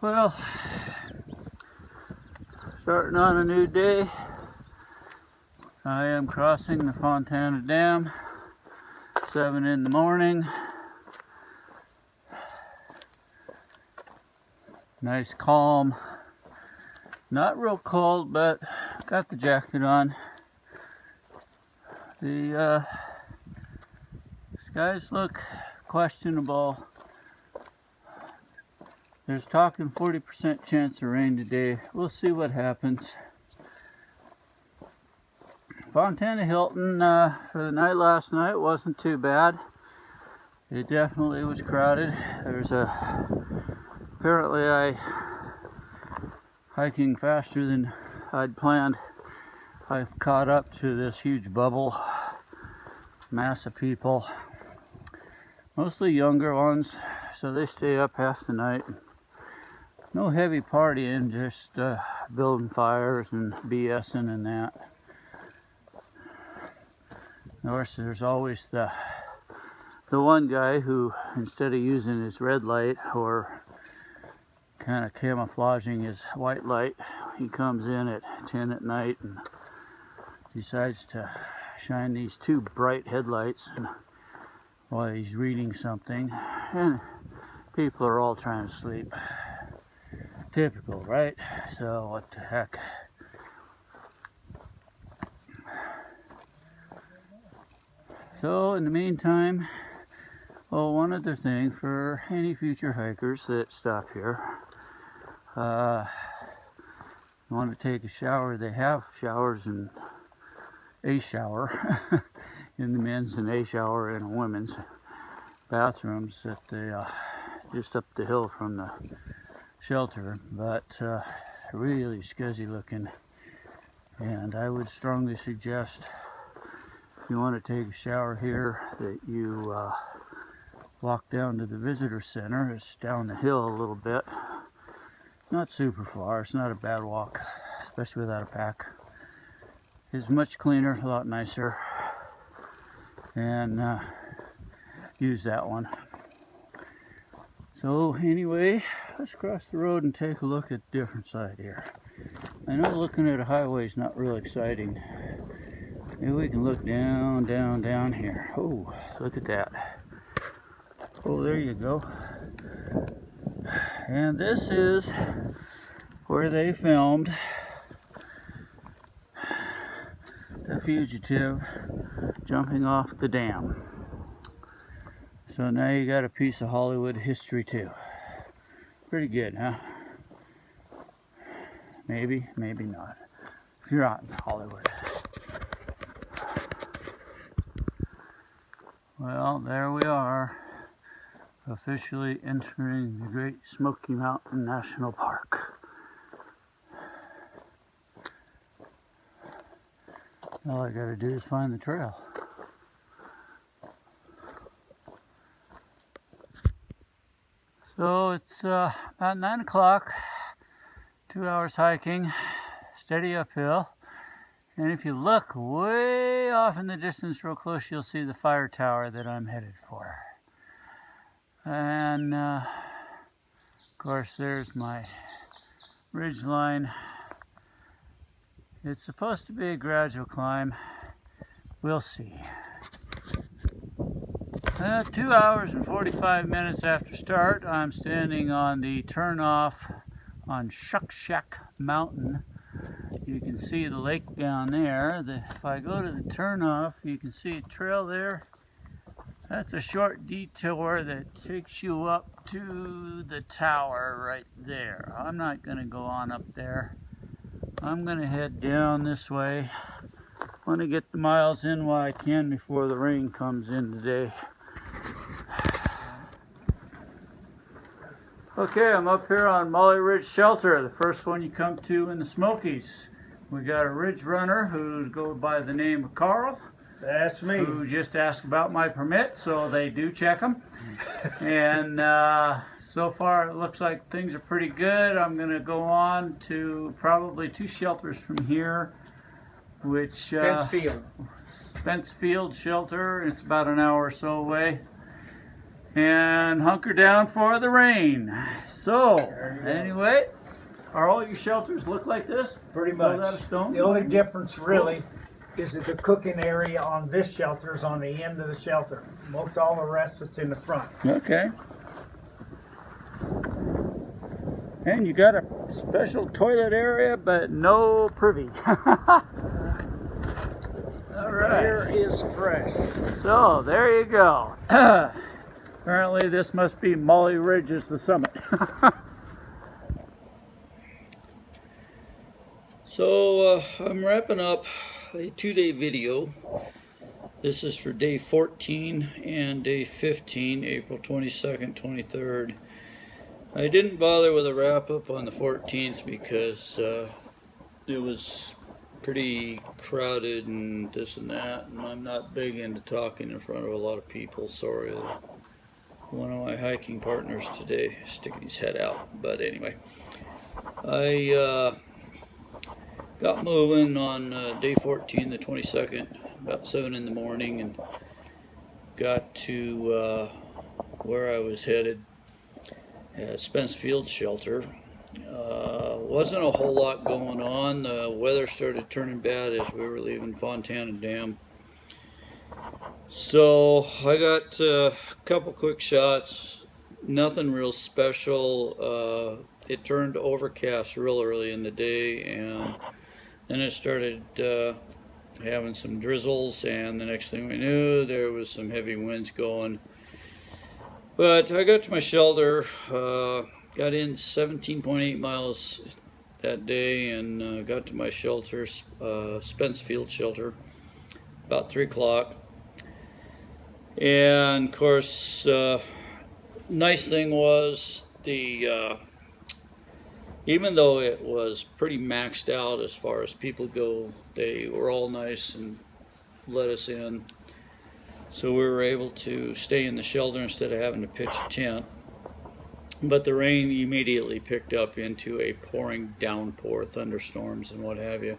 Well, starting on a new day, I am crossing the Fontana Dam, 7 in the morning. Nice calm, not real cold, but got the jacket on. The skies look questionable. There's talking 40% chance of rain today. We'll see what happens. Fontana Hilton for the night last night wasn't too bad. It definitely was crowded. Apparently I hiking faster than I'd planned. I've caught up to this huge bubble, mass of people, mostly younger ones, so they stay up half the night. No heavy partying, just building fires and BSing and that. Of course, there's always the one guy who, instead of using his red light or kind of camouflaging his white light, he comes in at 10 at night and decides to shine these two bright headlights while he's reading something, and people are all trying to sleep. Typical, right? So what the heck. So in the meantime, one other thing for any future hikers that stop here, you want to take a shower. They have showers and a shower in the men's and a shower in the women's bathrooms that they just up the hill from the shelter, but really scuzzy looking, and I would strongly suggest if you want to take a shower here that you walk down to the visitor center. It's down the hill a little bit, not super far. It's not a bad walk, especially without a pack. It's much cleaner, a lot nicer, and use that one. So anyway, let's cross the road and take a look at a different side here. I know looking at a highway is not real exciting. Maybe we can look down here. Oh, look at that. Oh, there you go. And this is where they filmed the fugitive jumping off the dam. So now you got a piece of Hollywood history too. Pretty good, huh? Maybe, maybe not. If you're out in Hollywood. Well, there we are, officially entering the Great Smoky Mountain National Park. All I gotta do is find the trail. So it's about 9 o'clock, 2 hours hiking, steady uphill. And if you look way off in the distance real close, you'll see the fire tower that I'm headed for. And of course there's my ridge line. It's supposed to be a gradual climb. We'll see. 2 hours and 45 minutes after start, I'm standing on the turnoff on Shack Mountain. You can see the lake down there. If I go to the turnoff, you can see a trail there. That's a short detour that takes you up to the tower right there. I'm not going to go on up there. I'm going to head down this way. I want to get the miles in while I can before the rain comes in today. Okay, I'm up here on Molly Ridge Shelter, the first one you come to in the Smokies. We got a ridge runner who goes by the name of Carl. That's me. Who just asked about my permit, so they do check them. And so far it looks like things are pretty good. I'm going to go on to probably 2 shelters from here, which Spence Field Shelter. It's about an hour or so away. and hunker down for the rain. So, anyway, are all your shelters look like this? Pretty much. Built out of stone? The only difference really is that the cooking area on this shelter is on the end of the shelter. Most all the rest it's in the front. Okay. And you got a special toilet area, but no privy. All right. Air is fresh. So there you go. Apparently this must be Molly Ridge is the summit. So I'm wrapping up a 2-day video. This is for day 14 and day 15, April 22nd, 23rd. I didn't bother with a wrap up on the 14th because it was pretty crowded and this and that, and I'm not big into talking in front of a lot of people. Sorry, one of my hiking partners today is sticking his head out, but anyway, I got moving on day 14, the 22nd, about 7 in the morning, and got to where I was headed at Spence Field Shelter. Wasn't a whole lot going on. The weather started turning bad as we were leaving Fontana Dam. So I got a couple quick shots, nothing real special. It turned overcast real early in the day, and then it started having some drizzles, and the next thing we knew there was some heavy winds going. But I got to my shelter, got in 17.8 miles that day, and got to my shelter, Spence Field Shelter, about 3 o'clock. And of course, nice thing was the even though it was pretty maxed out as far as people go, they were all nice and let us in. So we were able to stay in the shelter instead of having to pitch a tent. But the rain immediately picked up into a pouring downpour, thunderstorms and what have you.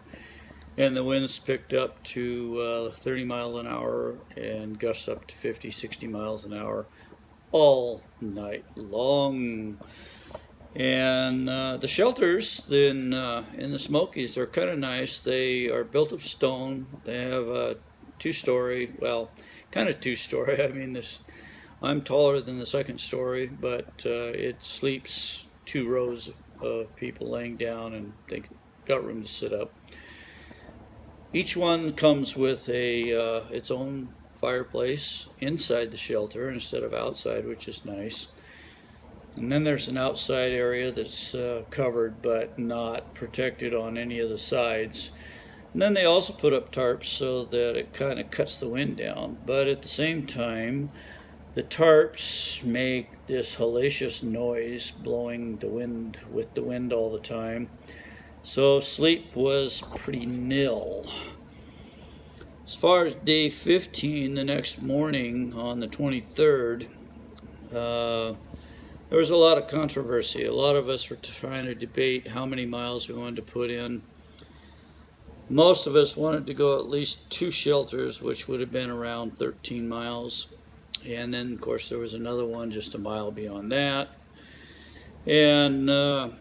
And the winds picked up to 30 miles an hour and gusts up to 50, 60 miles an hour all night long. And the shelters in the Smokies are kind of nice. They are built of stone. They have a 2-story, well, kind of 2-story. I mean, I'm taller than the 2nd story, but it sleeps 2 rows of people laying down, and they got room to sit up. Each one comes with a its own fireplace inside the shelter instead of outside, which is nice. And then there's an outside area that's covered but not protected on any of the sides. And then they also put up tarps so that it kind of cuts the wind down. But at the same time, the tarps make this hellacious noise, blowing the wind with the wind all the time. So sleep was pretty nil. As far as day 15, the next morning on the 23rd, there was a lot of controversy. A lot of us were trying to debate how many miles we wanted to put in. Most of us wanted to go at least 2 shelters, which would have been around 13 miles. And then, of course, there was another one just a mile beyond that. And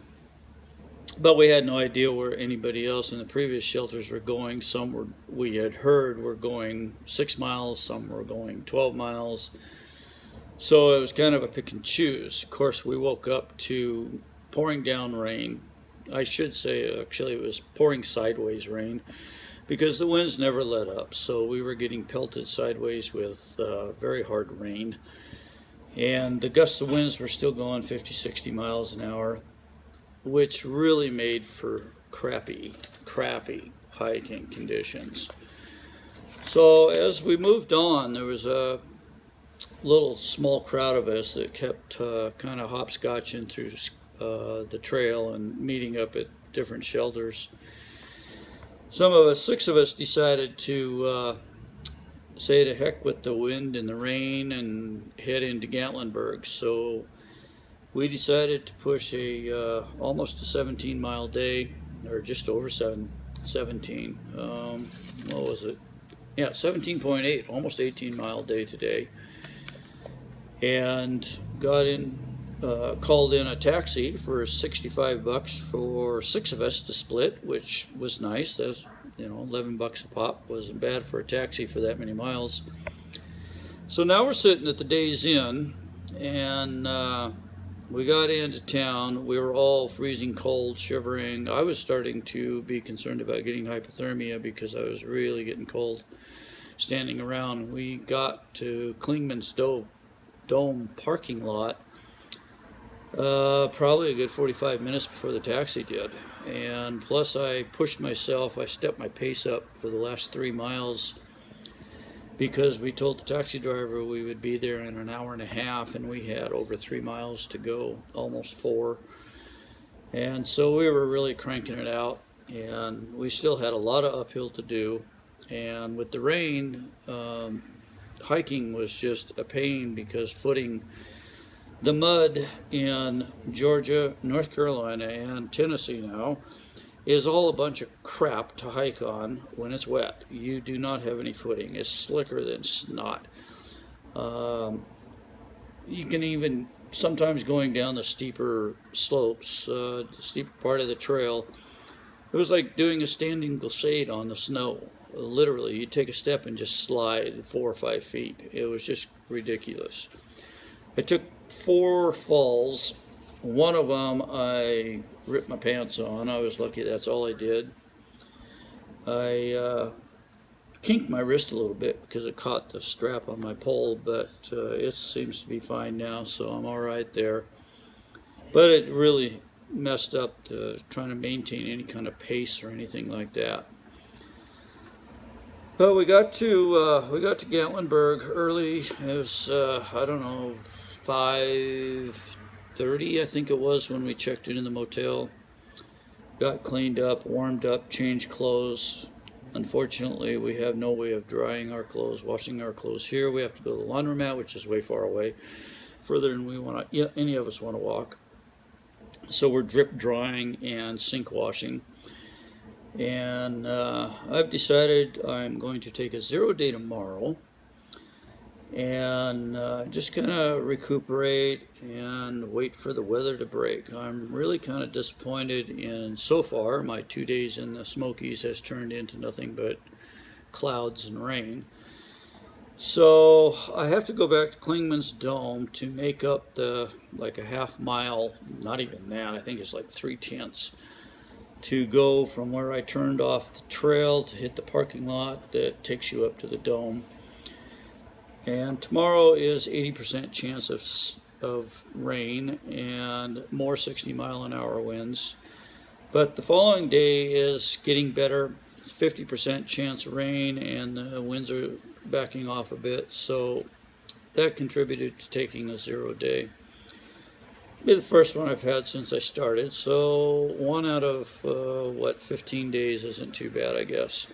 but we had no idea where anybody else in the previous shelters were going. Some were, we had heard, were going 6 miles. Some were going 12 miles. So it was kind of a pick and choose. Of course, we woke up to pouring down rain. I should say, actually, it was pouring sideways rain because the winds never let up. So we were getting pelted sideways with very hard rain. And the gusts of winds were still going 50, 60 miles an hour, which really made for crappy hiking conditions. So as we moved on, there was a little small crowd of us that kept kind of hopscotching through the trail and meeting up at different shelters. Some of us, 6 of us, decided to say to heck with the wind and the rain and head into Gatlinburg. So we decided to push almost a 17-mile day, or just over 17. What was it? Yeah, 17.8, almost 18-mile day today. and called in a taxi for $65 for 6 of us to split, which was nice. That's, you know, $11 a pop wasn't bad for a taxi for that many miles. So now we're sitting at the Days Inn, and we got into town. We were all freezing cold, shivering. I was starting to be concerned about getting hypothermia because I was really getting cold standing around. We got to Clingmans Dome parking lot probably a good 45 minutes before the taxi did. And plus I pushed myself, I stepped my pace up for the last 3 miles because we told the taxi driver we would be there in an hour and a half, and we had over 3 miles to go, almost 4. And so we were really cranking it out, and we still had a lot of uphill to do. And with the rain, hiking was just a pain because footing the mud in Georgia, North Carolina, and Tennessee now is all a bunch of crap to hike on when it's wet. You do not have any footing. It's slicker than snot. You can even, sometimes going down the steeper slopes, the steeper part of the trail, it was like doing a standing glissade on the snow. Literally, you take a step and just slide 4 or 5 feet. It was just ridiculous. I took 4 falls. One of them I ripped my pants on. I was lucky that's all I did. I kinked my wrist a little bit because it caught the strap on my pole, but it seems to be fine now, so I'm all right there. But it really messed up trying to maintain any kind of pace or anything like that. Well, we got to Gatlinburg early. It was I don't know, 5:30 I think it was when we checked in the motel. Got cleaned up, warmed up, changed clothes. Unfortunately, we have no way of drying our clothes, washing our clothes here. We have to go to the laundromat, which is way far away, further than we want to, any of us want to walk. So we're drip drying and sink washing. And I've decided I'm going to take a 0 day tomorrow and just kind of recuperate and wait for the weather to break. I'm really kind of disappointed in, so far, my 2 days in the Smokies has turned into nothing but clouds and rain. So I have to go back to Clingmans Dome to make up the, like a half mile, not even that, I think it's like 3/10, to go from where I turned off the trail to hit the parking lot that takes you up to the dome. And tomorrow is 80% chance of rain and more 60-mile-an-hour winds. But the following day is getting better. It's 50% chance of rain, and the winds are backing off a bit. So that contributed to taking a 0 day. It'll be the first one I've had since I started. So 1 out of, 15 days isn't too bad, I guess.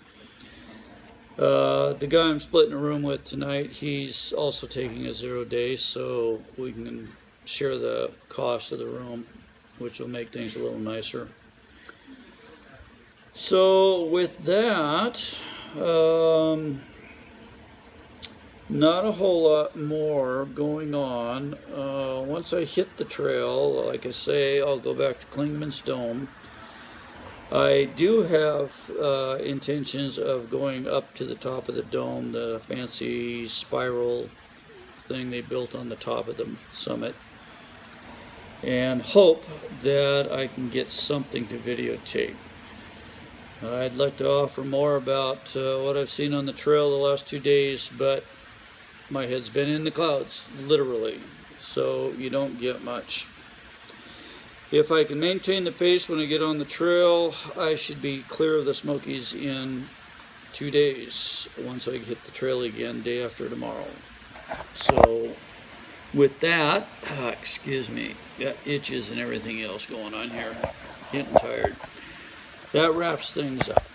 The guy I'm splitting a room with tonight, he's also taking a 0 day, so we can share the cost of the room, which will make things a little nicer. So with that, not a whole lot more going on. Once I hit the trail, like I say, I'll go back to Clingmans Dome. I do have intentions of going up to the top of the dome, the fancy spiral thing they built on the top of the summit, and hope that I can get something to videotape. I'd like to offer more about what I've seen on the trail the last 2 days, but my head's been in the clouds, literally, so you don't get much. If I can maintain the pace when I get on the trail, I should be clear of the Smokies in 2 days once I hit the trail again, day after tomorrow. So with that, excuse me, got itches and everything else going on here, getting tired. That wraps things up.